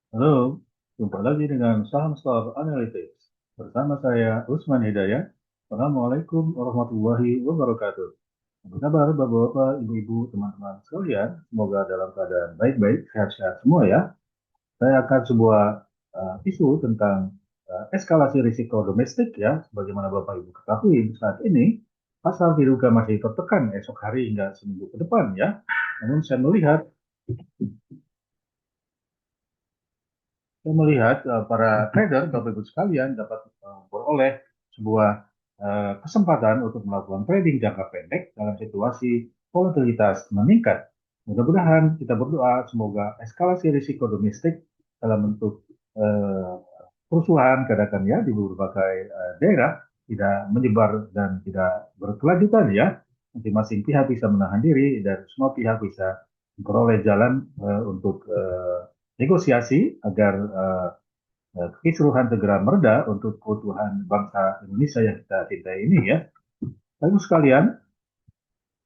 Halo, jumpa lagi dengan Saham Stock Analytics. Bersama saya Usman Hidayat. Assalamualaikum warahmatullahi wabarakatuh. Apa kabar Bapak-bapak, Ibu-ibu, teman-teman sekalian? Semoga dalam keadaan baik-baik, sehat-sehat semua ya. Saya akan sebuah isu tentang eskalasi risiko domestik ya. Sebagaimana Bapak Ibu ketahui saat ini, pasar diduga masih tertekan esok hari hingga seminggu ke depan ya. Namun saya melihat para trader, Bapak Ibu sekalian, dapat beroleh sebuah kesempatan untuk melakukan trading jangka pendek dalam situasi volatilitas meningkat. Mudah-mudahan kita berdoa semoga eskalasi risiko domestik dalam bentuk eh, kerusuhan katakan ya di berbagai daerah tidak menyebar dan tidak berkelanjutan ya. Masing-masing pihak bisa menahan diri dan semua pihak bisa memperoleh jalan untuk negosiasi agar kekisruhan segera mereda untuk keutuhan bangsa Indonesia yang kita cintai ini ya. Lalu sekalian,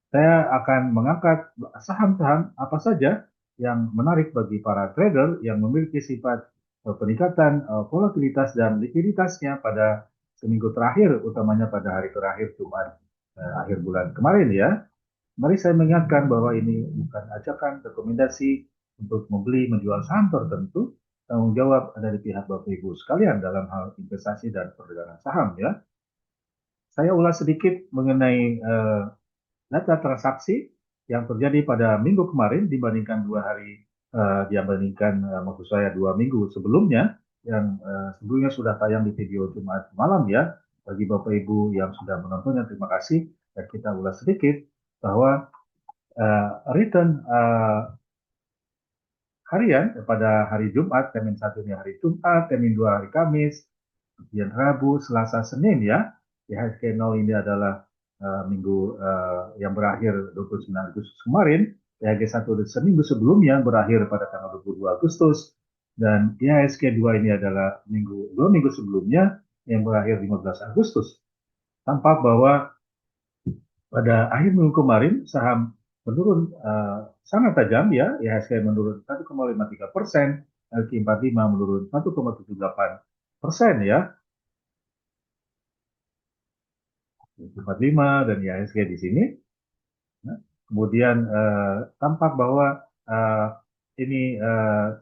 saya akan mengangkat saham-saham apa saja yang menarik bagi para trader yang memiliki sifat peningkatan volatilitas dan likuiditasnya pada seminggu terakhir, utamanya pada hari terakhir Jumat akhir bulan kemarin ya. Mari saya mengingatkan bahwa ini bukan ajakan rekomendasi untuk membeli menjual saham tertentu. Tanggung jawab dari pihak Bapak Ibu sekalian dalam hal investasi dan perdagangan saham ya. Saya ulas sedikit mengenai data transaksi yang terjadi pada minggu kemarin dibandingkan 2 hari dibandingkan maksud saya 2 minggu sebelumnya yang sebelumnya sudah tayang di video Jumat malam ya. Bagi Bapak Ibu yang sudah menontonnya terima kasih dan kita ulas sedikit bahwa return harian pada hari Jumat, Termin 1 ini hari Jumat, Termin 2 hari Kamis, kemudian Rabu, Selasa, Senin ya. IHSG 0 ini adalah minggu yang berakhir 29 Agustus kemarin. IHSG 1 seminggu sebelumnya berakhir pada tanggal 22 Agustus. Dan IHSG 2 ini adalah 2 minggu sebelumnya yang berakhir 15 Agustus. Tampak bahwa pada akhir minggu kemarin saham menurun sangat tajam ya, IHSG menurun 1,53%, LQ45 menurun 1,78% ya, 45 dan IHSG di sini. Nah, kemudian tampak bahwa eh, ini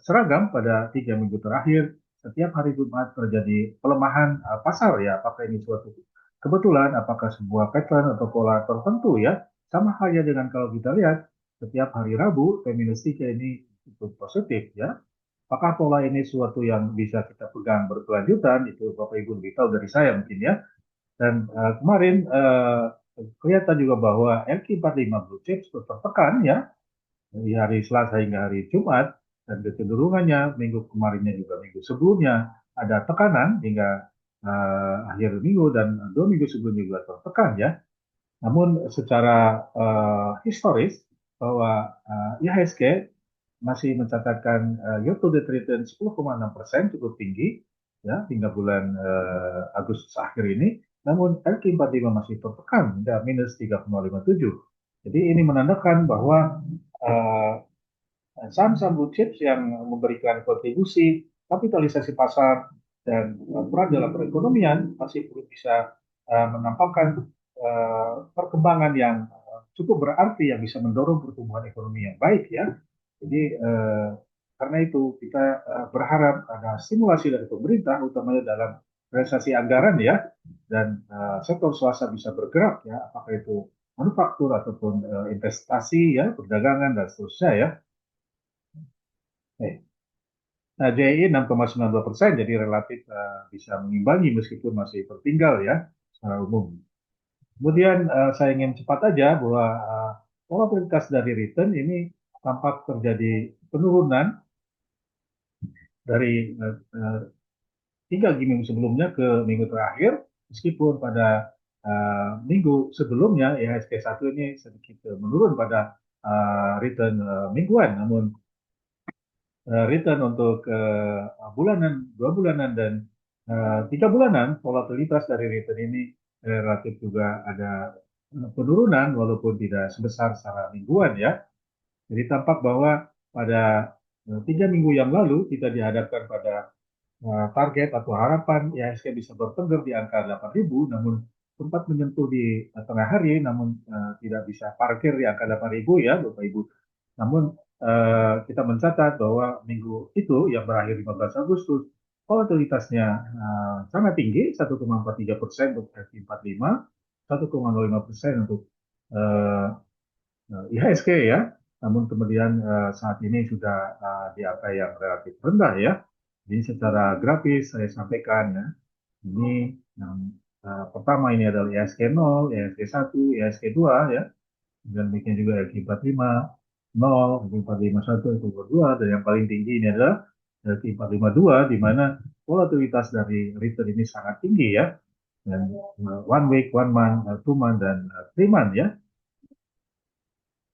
seragam pada 3 minggu terakhir. Setiap hari Jumat terjadi pelemahan pasar ya. Apakah ini suatu kebetulan? Apakah sebuah pattern atau pola tertentu ya? Sama halnya dengan kalau kita lihat setiap hari Rabu T-3 ini cukup positif ya. Apakah pola ini suatu yang bisa kita pegang berkelanjutan? Itu Bapak Ibu lebih tahu dari saya mungkin ya. Dan kemarin kelihatan juga bahwa LQ45 Blue Chips tertekan ya di hari Selasa hingga hari Jumat dan kecenderungannya minggu kemarinnya juga minggu sebelumnya ada tekanan hingga akhir minggu dan 2 minggu sebelumnya juga tertekan ya. Namun secara historis bahwa IHSG masih mencatatkan year to date return 10,6% cukup tinggi ya hingga bulan Agustus akhir ini. Namun LQ45 masih tertekan hingga minus 3,57. Jadi ini menandakan bahwa uh, saham-saham blue chips yang memberikan kontribusi kapitalisasi pasar dan peran dalam perekonomian masih belum bisa menampakkan perkembangan yang cukup berarti yang bisa mendorong pertumbuhan ekonomi yang baik ya. Jadi karena itu kita berharap ada stimulasi dari pemerintah, utamanya dalam realisasi anggaran ya, dan sektor swasta bisa bergerak ya, apakah itu manufaktur ataupun investasi ya, perdagangan dan seterusnya ya. Nah, JI 6,92%, jadi relatif bisa mengimbangi meskipun masih tertinggal ya secara umum. Kemudian saya ingin cepat aja bahwa volatilitas dari return ini tampak terjadi penurunan dari 3 minggu sebelumnya ke minggu terakhir, meskipun pada minggu sebelumnya IHSG 1 ini sedikit menurun pada return mingguan, namun return untuk bulanan, 2 bulanan dan 3 bulanan, volatilitas dari return ini relatif juga ada penurunan walaupun tidak sebesar secara mingguan ya. Jadi tampak bahwa pada 3 minggu yang lalu kita dihadapkan pada target atau harapan IHSG bisa bertengger di angka 8.000, namun sempat menyentuh di tengah hari, namun tidak bisa parkir di angka 8.000 ya, Bapak Ibu. Namun kita mencatat bahwa minggu itu yang berakhir 15 Agustus, volatilitasnya sangat tinggi, 1,43% untuk FI45, 1,05% untuk IHSG ya. Namun kemudian saat ini sudah di angka yang relatif rendah ya. Jadi secara grafis saya sampaikan ya, ini yang pertama ini adalah IHSG 0, IHSG 1, IHSG 2 ya. Dan bikin juga LQ45 0, LQ451, LQ42, dan yang paling tinggi ini adalah LQ452, di mana volatilitas dari return ini sangat tinggi ya. Dan 1 week, 1 month, 2 month, dan 3 month ya.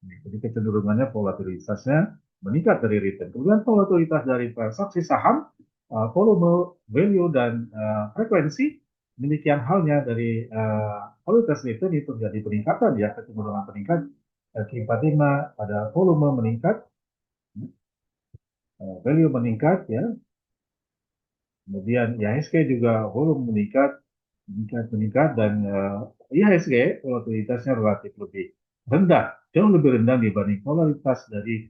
Jadi kecenderungannya volatilitasnya meningkat dari return. Kemudian volatilitas dari transaksi saham, volume, value, dan frekuensi. Demikian halnya dari volatilitas return itu terjadi peningkatan ya, kecenderungan peningkat. Q45 pada volume meningkat, value meningkat ya. Kemudian IHSG juga volume meningkat, dan IHSG volatilitasnya relatif lebih rendah, jauh lebih rendah dibanding volatilitas dari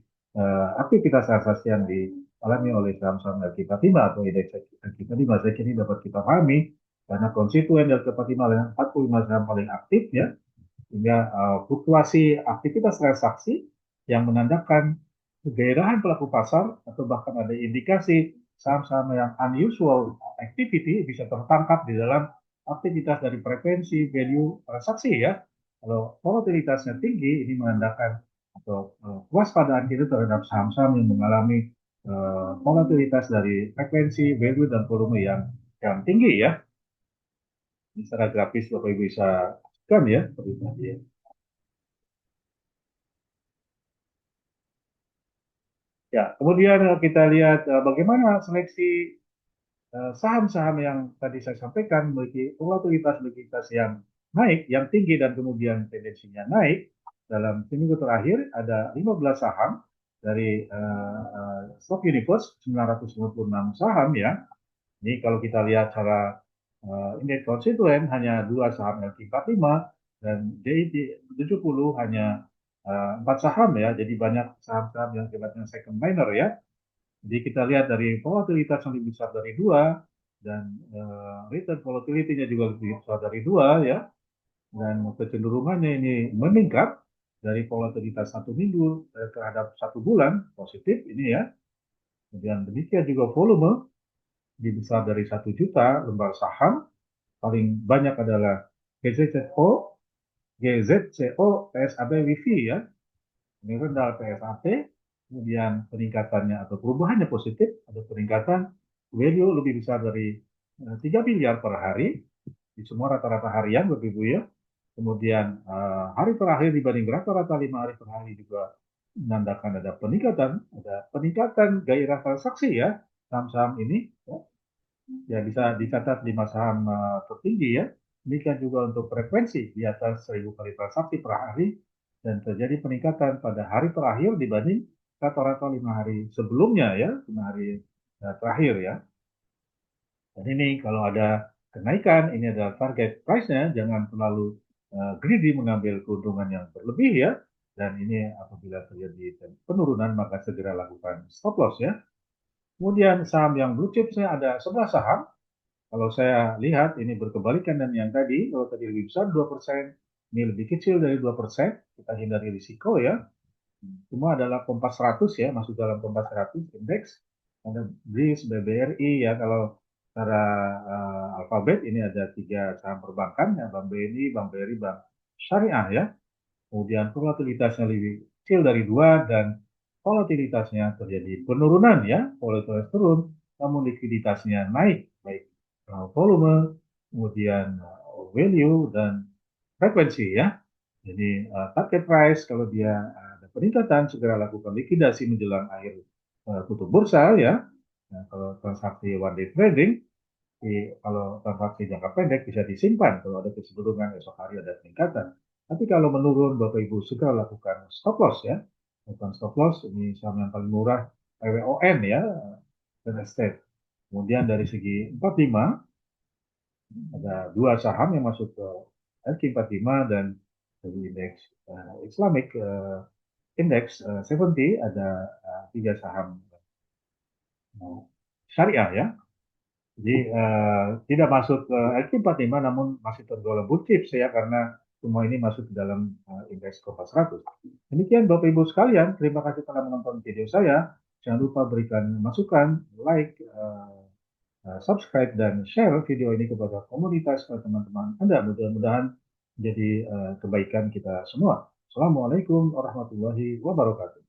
aktivitas transaksi yang dialami oleh saham-saham LQ45 atau indeks LQ45. Saya kira dapat kita pahami karena konstituen LQ45 adalah 45 saham paling aktif ya, sehingga fluktuasi aktivitas transaksi yang menandakan kegairahan pelaku pasar atau bahkan ada indikasi saham-saham yang unusual activity bisa tertangkap di dalam aktivitas dari frekuensi value transaksi ya. Kalau volatilitasnya tinggi, ini menandakan atau kewaspadaan kita terhadap saham-saham yang mengalami volatilitas dari frekuensi, value, dan volume yang tinggi ya. Ini secara grafis Bapak Ibu bisa kan ya, seperti tadi ya. Ya, kemudian kita lihat bagaimana seleksi saham-saham yang tadi saya sampaikan memiliki volatilitas yang naik, yang tinggi dan kemudian tendensinya naik. Dalam seminggu terakhir ada 15 saham dari Stock Universe, 996 saham ya. Ini kalau kita lihat secara indeks konstituen hanya 2 saham LQ45 dan DI 70 hanya 4 saham ya. Jadi banyak saham-saham yang sifatnya second minor ya. Jadi kita lihat dari volatilitas yang lebih besar dari 2 dan return volatility-nya juga lebih besar dari 2 ya, dan kecenderungannya ini meningkat dari volatilitas 1 minggu terhadap 1 bulan positif ini ya. Kemudian demikian juga volume lebih besar dari 1 juta lembar saham, paling banyak adalah GZCO, PSAB WIFI ya, ini rendah PSAT, kemudian peningkatannya atau perubahannya positif, ada peningkatan value lebih besar dari 3 miliar per hari di semua rata-rata harian Bapak Ibu ya. Kemudian hari terakhir dibanding rata-rata 5 hari per hari juga menandakan ada peningkatan gairah transaksi ya saham-saham ini ya, bisa dicatat 5 saham tertinggi ya. Demikian juga untuk frekuensi di atas 1.000 kali transaksi per hari dan terjadi peningkatan pada hari terakhir dibanding rata-rata 5 hari sebelumnya ya, 5 hari terakhir ya. Dan ini kalau ada kenaikan, ini adalah target price-nya, jangan terlalu greedy mengambil keuntungan yang berlebih ya. Dan ini apabila terjadi penurunan maka segera lakukan stop loss ya. Kemudian saham yang blue chip saya ada 11 saham. Kalau saya lihat ini berkebalikan dan yang tadi, kalau tadi lebih besar 2%, ini lebih kecil dari 2%, kita hindari risiko ya. Semua adalah Kompas 100 ya, masuk dalam Kompas 100 indeks. Ada BRIS, BBRI ya, kalau secara alfabet ini ada 3 saham perbankan ya, Bank BNI, Bank BRI, Bank Syariah ya. Kemudian volatilitasnya lebih kecil dari 2 dan volatilitasnya terjadi penurunan ya, volatilitas turun, namun likuiditasnya naik, baik volume, kemudian value dan frekuensi ya. Jadi target price kalau dia ada peningkatan segera lakukan likuidasi menjelang akhir tutup bursa ya. Nah, kalau transaksi one day trading, kalau transaksi jangka pendek bisa disimpan kalau ada kecenderungan esok hari ada peningkatan. Tapi kalau menurun Bapak Ibu segera lakukan stop loss ya. Lakukan stop loss, ini saham yang paling murah PWON ya, real estate. Kemudian dari segi 45 ada dua saham yang masuk ke LQ45 dan dari indeks Islamic Index 70 ada tiga saham syariah ya. Jadi tidak masuk ke LQ45 namun masih tergolong blue chips ya karena semua ini masuk ke dalam indeks Kompas 100. Demikian Bapak Ibu sekalian, terima kasih telah menonton video saya. Jangan lupa berikan masukan, like, subscribe dan share video ini kepada komunitas teman-teman Anda. Mudah-mudahan menjadi kebaikan kita semua. Assalamualaikum warahmatullahi wabarakatuh.